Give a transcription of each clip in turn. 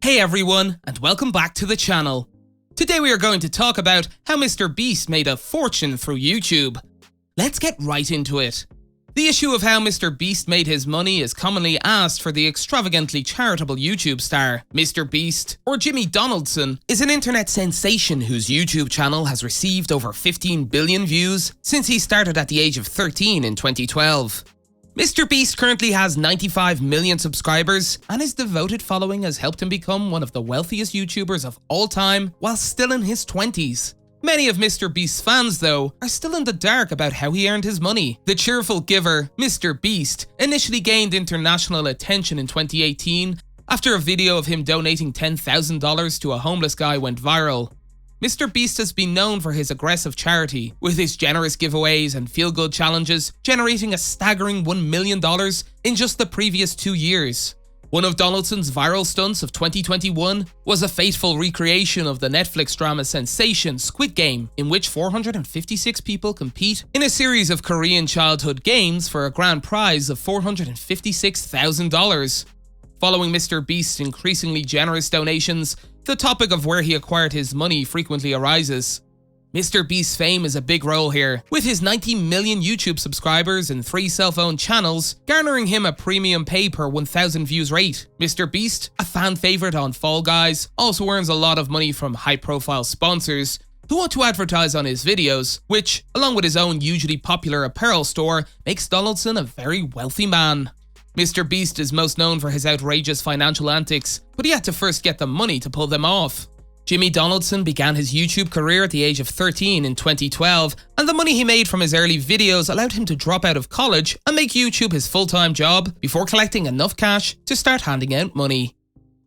Hey everyone, and welcome back to the channel. Today we are going to talk about how Mr. Beast made a fortune through YouTube. Let's get right into it. The issue of how Mr. Beast made his money is commonly asked for the extravagantly charitable YouTube star. Mr. Beast, or Jimmy Donaldson, is an internet sensation whose YouTube channel has received over 15 billion views since he started at the age of 13 in 2012. Mr. Beast currently has 95 million subscribers, and his devoted following has helped him become one of the wealthiest YouTubers of all time while still in his 20s. Many of Mr. Beast's fans, though, are still in the dark about how he earned his money. The cheerful giver, Mr. Beast, initially gained international attention in 2018 after a video of him donating $10,000 to a homeless guy went viral. Mr. Beast has been known for his aggressive charity, with his generous giveaways and feel-good challenges generating a staggering $1 million in just the previous 2 years. One of Donaldson's viral stunts of 2021 was a faithful recreation of the Netflix drama sensation Squid Game, in which 456 people compete in a series of Korean childhood games for a grand prize of $456,000. Following Mr. Beast's increasingly generous donations, the topic of where he acquired his money frequently arises. Mr. Beast's fame is a big role here, with his 90 million YouTube subscribers and 3 self-owned channels garnering him a premium pay per 1,000 views rate. Mr. Beast, a fan favorite on Fall Guys, also earns a lot of money from high-profile sponsors who want to advertise on his videos, which, along with his own hugely popular apparel store, makes Donaldson a very wealthy man. Mr. Beast is most known for his outrageous financial antics, but he had to first get the money to pull them off. Jimmy Donaldson began his YouTube career at the age of 13 in 2012, and the money he made from his early videos allowed him to drop out of college and make YouTube his full-time job before collecting enough cash to start handing out money.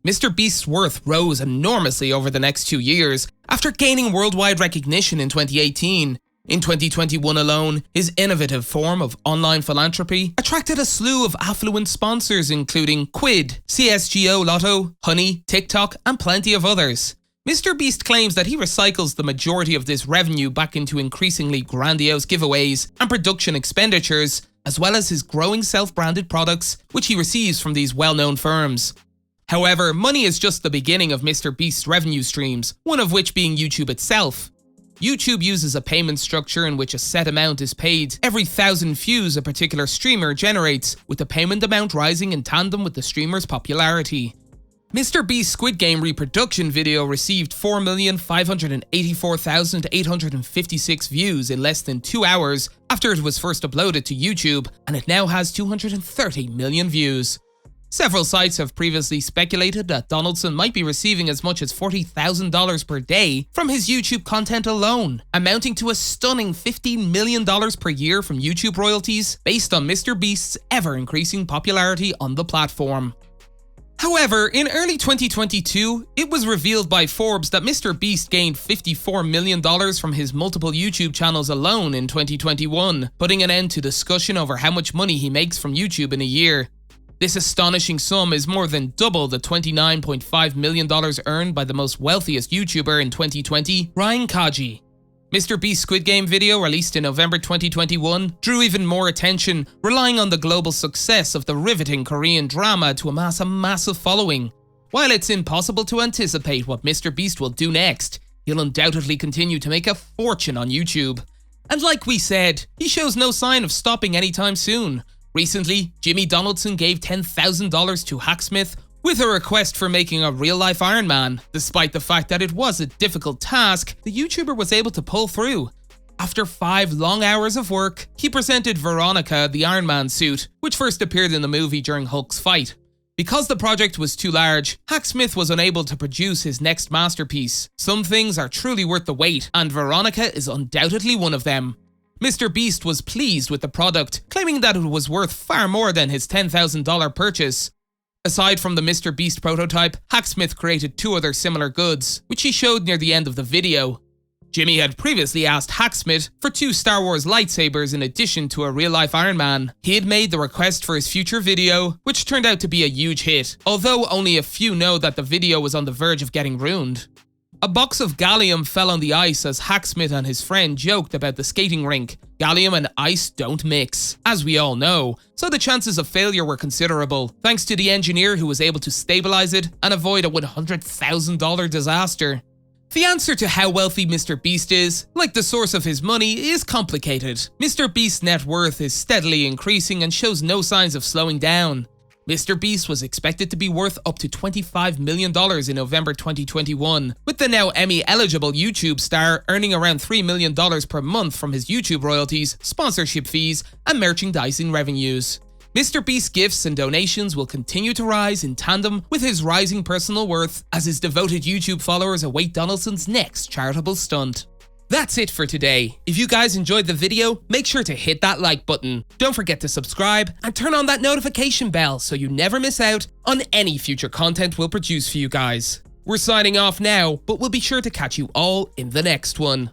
Mr. Beast's worth rose enormously over the next 2 years after gaining worldwide recognition in 2018. In 2021 alone, his innovative form of online philanthropy attracted a slew of affluent sponsors including Quid, CSGO Lotto, Honey, TikTok, and plenty of others. Mr. Beast claims that he recycles the majority of this revenue back into increasingly grandiose giveaways and production expenditures, as well as his growing self-branded products, which he receives from these well-known firms. However, money is just the beginning of Mr. Beast's revenue streams, one of which being YouTube itself. YouTube uses a payment structure in which a set amount is paid every 1,000 views a particular streamer generates, with the payment amount rising in tandem with the streamer's popularity. Mr. Beast's Squid Game reproduction video received 4,584,856 views in less than 2 hours after it was first uploaded to YouTube, and it now has 230 million views. Several sites have previously speculated that Donaldson might be receiving as much as $40,000 per day from his YouTube content alone, amounting to a stunning $15 million per year from YouTube royalties based on Mr. Beast's ever-increasing popularity on the platform. However, in early 2022, it was revealed by Forbes that Mr. Beast gained $54 million from his multiple YouTube channels alone in 2021, putting an end to discussion over how much money he makes from YouTube in a year. This astonishing sum is more than double the $29.5 million earned by the most wealthiest YouTuber in 2020, Ryan Kaji. Mr. Beast's Squid Game video, released in November 2021, drew even more attention, relying on the global success of the riveting Korean drama to amass a massive following. While it's impossible to anticipate what Mr. Beast will do next, he'll undoubtedly continue to make a fortune on YouTube. And like we said, he shows no sign of stopping anytime soon. Recently, Jimmy Donaldson gave $10,000 to Hacksmith with a request for making a real-life Iron Man. Despite the fact that it was a difficult task, the YouTuber was able to pull through. After 5 long hours of work, he presented Veronica the Iron Man suit, which first appeared in the movie during Hulk's fight. Because the project was too large, Hacksmith was unable to produce his next masterpiece. Some things are truly worth the wait, and Veronica is undoubtedly one of them. Mr. Beast was pleased with the product, claiming that it was worth far more than his $10,000 purchase. Aside from the Mr. Beast prototype, Hacksmith created 2 other similar goods, which he showed near the end of the video. Jimmy had previously asked Hacksmith for 2 Star Wars lightsabers in addition to a real-life Iron Man. He had made the request for his future video, which turned out to be a huge hit, although only a few know that the video was on the verge of getting ruined. A box of gallium fell on the ice as Hacksmith and his friend joked about the skating rink. Gallium and ice don't mix, as we all know, so the chances of failure were considerable, thanks to the engineer who was able to stabilize it and avoid a $100,000 disaster. The answer to how wealthy Mr. Beast is, like the source of his money, is complicated. Mr. Beast's net worth is steadily increasing and shows no signs of slowing down. Mr. Beast was expected to be worth up to $25 million in November 2021, with the now Emmy-eligible YouTube star earning around $3 million per month from his YouTube royalties, sponsorship fees, and merchandising revenues. Mr. Beast's gifts and donations will continue to rise in tandem with his rising personal worth as his devoted YouTube followers await Donaldson's next charitable stunt. That's it for today. If you guys enjoyed the video, make sure to hit that like button. Don't forget to subscribe and turn on that notification bell so you never miss out on any future content we'll produce for you guys. We're signing off now, but we'll be sure to catch you all in the next one.